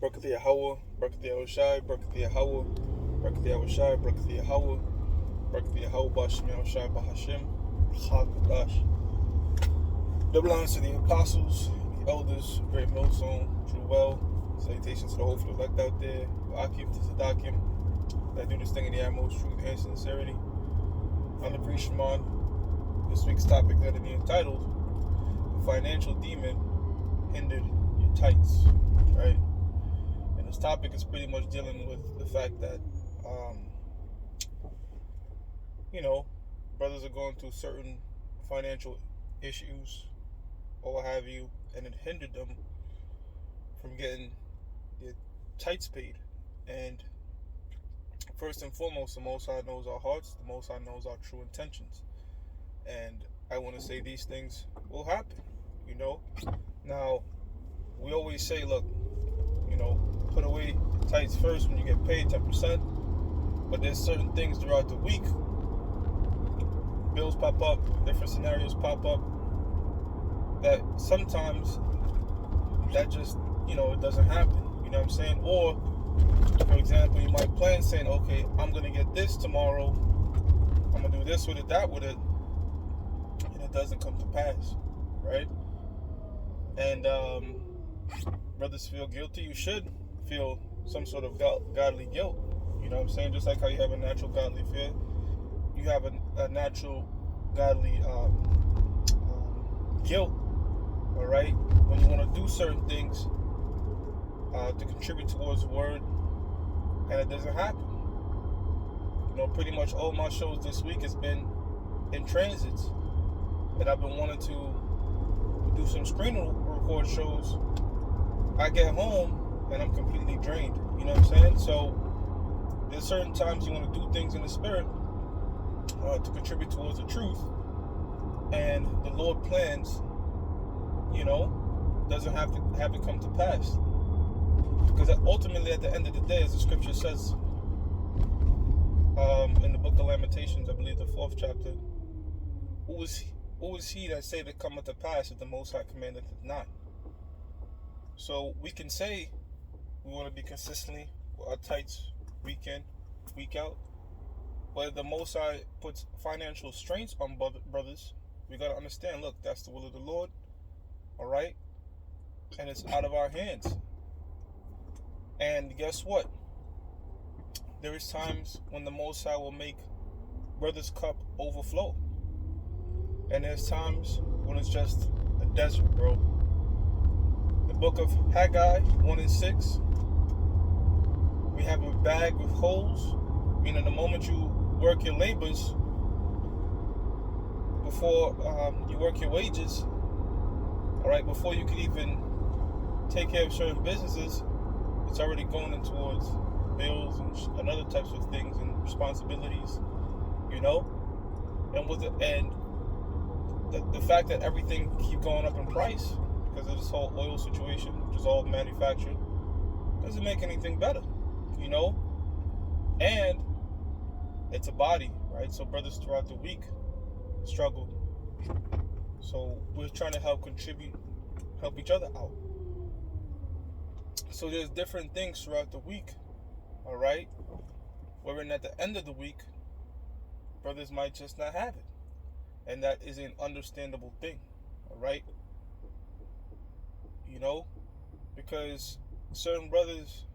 Barakatah Yahweh, Barakatah Yahushai, Barakatah Yahweh, Barakatah Yahushai, Barakatah Yahweh, Barakatah Yahweh, Bashim Yahushai, Bahashim, Chagadash. Double honors to the apostles, the elders, great millstone, true well. Salutations to the hopeful elect out there, Akim to Sadakim, that do this thing in the utmost truth and sincerity. I'm the priest Shimon. This week's topic that is entitled, The Financial Demon Hindered Your Tithes, right? And this topic is pretty much dealing with the fact that, brothers are going through certain financial issues or what have you, and it hindered them from getting their tithes paid. And first and foremost, the Most High knows our hearts, the Most High knows our true intentions. And I want to say these things will happen, Now, we always say, look, put away tithes first when you get paid, 10%. But there's certain things throughout the week. Bills pop up, different scenarios pop up, that sometimes that just, it doesn't happen. You know what I'm saying? Or, for example, you might plan saying, okay, I'm going to get this tomorrow. I'm going to do this with it, that with it. And it doesn't come to pass, right? And brothers feel guilty. You should feel some sort of godly guilt. You know what I'm saying? Just like how you have a natural godly fear, you have a natural godly guilt, all right? When you want to do certain things to contribute towards the word, and it doesn't happen. Pretty much all my shows this week has been in transits, and I've been wanting to do some screen record shows. I get home and I'm completely drained. You know what I'm saying? So there's certain times you want to do things in the spirit to contribute towards the truth, and the Lord plans, doesn't have to come to pass, because ultimately at the end of the day, as the scripture says in the book of Lamentations, I believe the 4th chapter, who is he that say that cometh to pass if the Most High commandeth it not? So we can say we want to be consistently with our tithes week in, week out, but if the Most High puts financial strains on brothers, we got to understand, look, that's the will of the Lord, all right? And it's out of our hands. And guess what? There is times when the Most High will make brothers' cup overflow. And there's times when it's just a desert, bro. The book of Haggai 1:6, we have a bag with holes, meaning the moment you work your labors, before you work your wages, all right, before you can even take care of certain businesses, it's already going in towards bills and other types of things and responsibilities, and the fact that everything keep going up in price because of this whole oil situation, which is all manufactured, doesn't make anything better, and it's a body, right? So brothers throughout the week struggle. So we're trying to help each other out. So there's different things throughout the week, all right? Wherein at the end of the week, brothers might just not have it. And that is an understandable thing, all right? Because certain brothers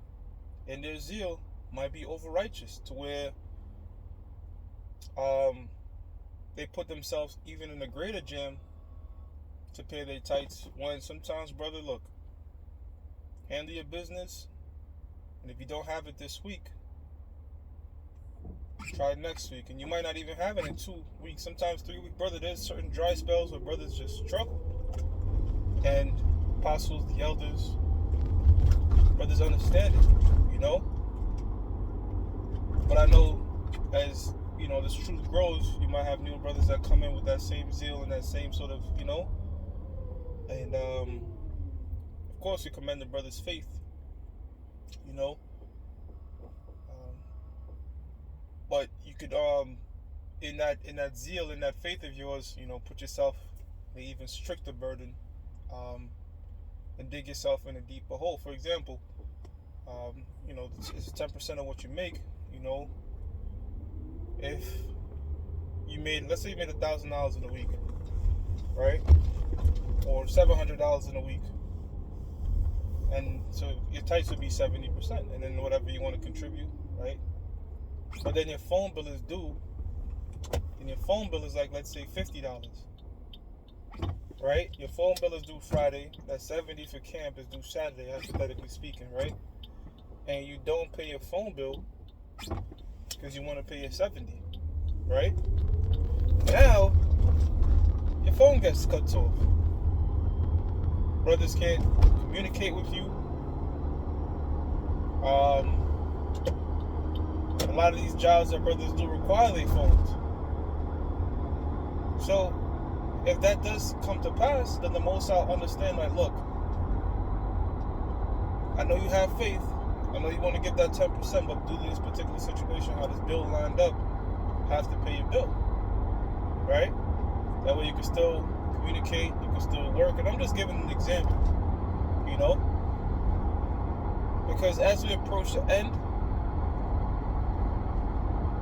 in their zeal might be over-righteous to where they put themselves even in a greater jam to pay their tithes, when sometimes, brother, look, handle your business, and if you don't have it this week, try it next week, and you might not even have it in 2 weeks, sometimes 3 weeks, brother. There's certain dry spells where brothers just struggle, and apostles, the elders, brothers understand it, but I know as this truth grows, you might have new brothers that come in with that same zeal and that same sort of, and of course we commend the brother's faith, but you could in that zeal, in that faith of yours, put yourself in an even stricter burden, and dig yourself in a deeper hole. For example, It's 10% of what you make. If let's say you made $1,000 in a week, right? Or $700 in a week. And so your tithes would be 70%, and then whatever you want to contribute, right? But then your phone bill is due, and your phone bill is like, let's say, $50, right? Your phone bill is due Friday. That 70 for camp is due Saturday, hypothetically speaking, right? And you don't pay your phone bill because you want to pay your 70, right? Now your phone gets cut off. Brothers can't communicate with you. A lot of these jobs that brothers do require their phones. So if that does come to pass, then the Most High understand, like, look, I know you have faith. I know you want to get that 10%, but due to this particular situation, how this bill lined up, you have to pay your bill, right? That way you can still communicate, you can still work. And I'm just giving an example, because as we approach the end,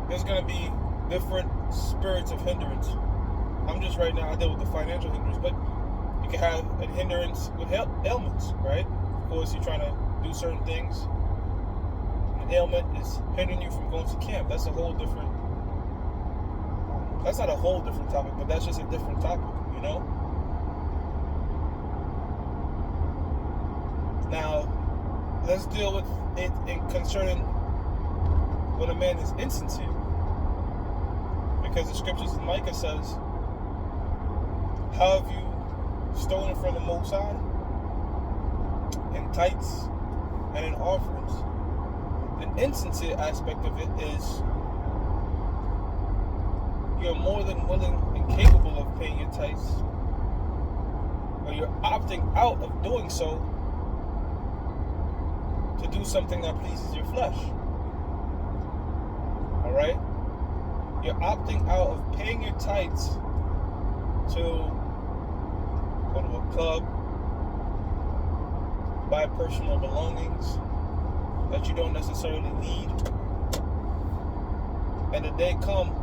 there's going to be different spirits of hindrance. I'm just right now, I deal with the financial hindrance, but you can have a hindrance with ailments, right? Of course, you're trying to do certain things. An ailment is hindering you from going to camp. That's not a whole different topic, but that's just a different topic, Now, let's deal with it concerning when a man is insincere. Because the scriptures in Micah says, how have you stolen from the Most High? In tithes and in offerings. The insincere aspect of it is you're more than willing and capable of paying your tithes, or you're opting out of doing so to do something that pleases your flesh. Alright? You're opting out of paying your tithes to go to a club, buy personal belongings that you don't necessarily need, and the day come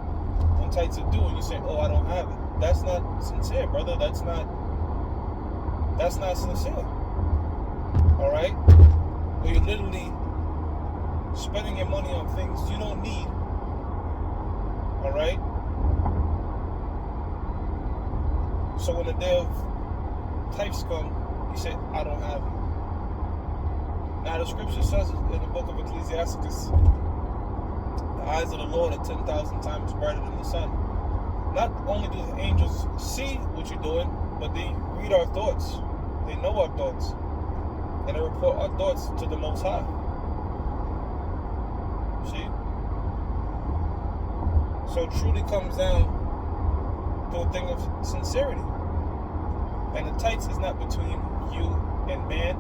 when tithes are due and you say, oh, I don't have it. That's not sincere, brother. That's not sincere. Alright? Where you're literally spending your money on things you don't need. Alright? So when the day of tithes come, you say, I don't have it. Now the scripture says in the book of Ecclesiastes, the eyes of the Lord are 10,000 times brighter than the sun. Not only do the angels see what you're doing, but they read our thoughts. They know our thoughts. And they report our thoughts to the Most High. See? So it truly comes down to a thing of sincerity. And the tithes is not between you and man.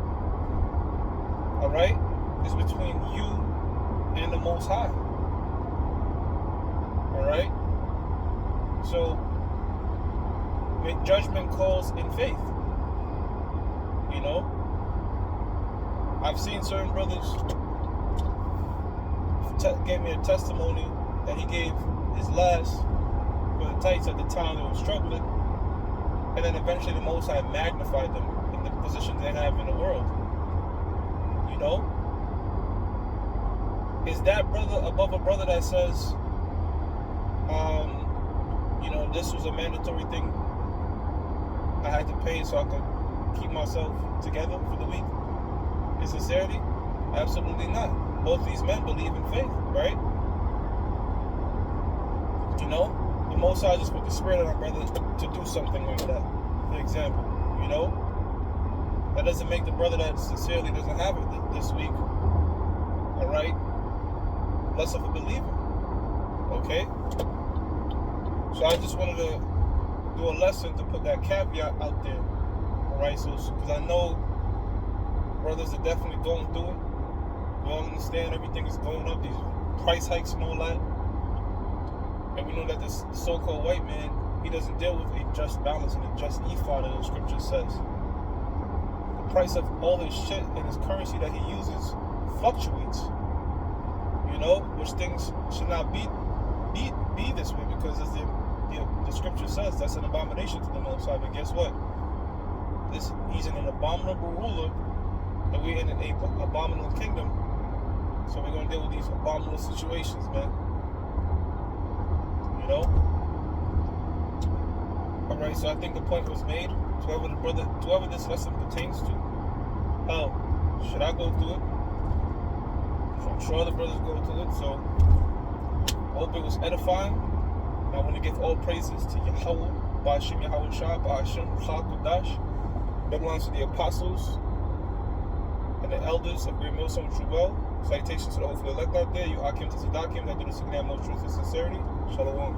Alright? It's between you and the Most High. Alright? So make judgment calls in faith. I've seen certain brothers gave me a testimony that he gave his last for the tithes at the time they were struggling, and then eventually the Most High magnified them in the position they have in the world. Is that brother above a brother that says, this was a mandatory thing I had to pay so I could keep myself together for the week? In sincerity? Absolutely not. Both these men believe in faith, right? The Most High just put the spirit on our brother to do something like that. For example, that doesn't make the brother that sincerely doesn't have it this week, alright, less of a believer. Okay? So I just wanted to do a lesson to put that caveat out there. Alright, so because I know brothers are definitely going through it. We all understand everything is going up, these price hikes and all that. And we know that this so-called white man, he doesn't deal with a just balance and a just ephah that the scripture says. The price of all his shit and his currency that he uses fluctuates. You know, which things should not be this way, because as the scripture says, that's an abomination to the Most High. But guess what? He's an abominable ruler, and we're in an abominable kingdom. So we're going to deal with these abominable situations, man. You know? Alright, so I think the point was made. Whoever this lesson pertains to, hell, should I go through it? I'm sure the brothers go through it, so I hope it was edifying. And I want to give all praises to Yahweh, Ba'ashim Yahweh Shah, Ba'ashim Ruach. That belongs to the apostles and the elders of Great Millstone True Well. Salutations to the hopefully elect out there. You Akim to Sadakim that do this in most truth and sincerity. Shalom.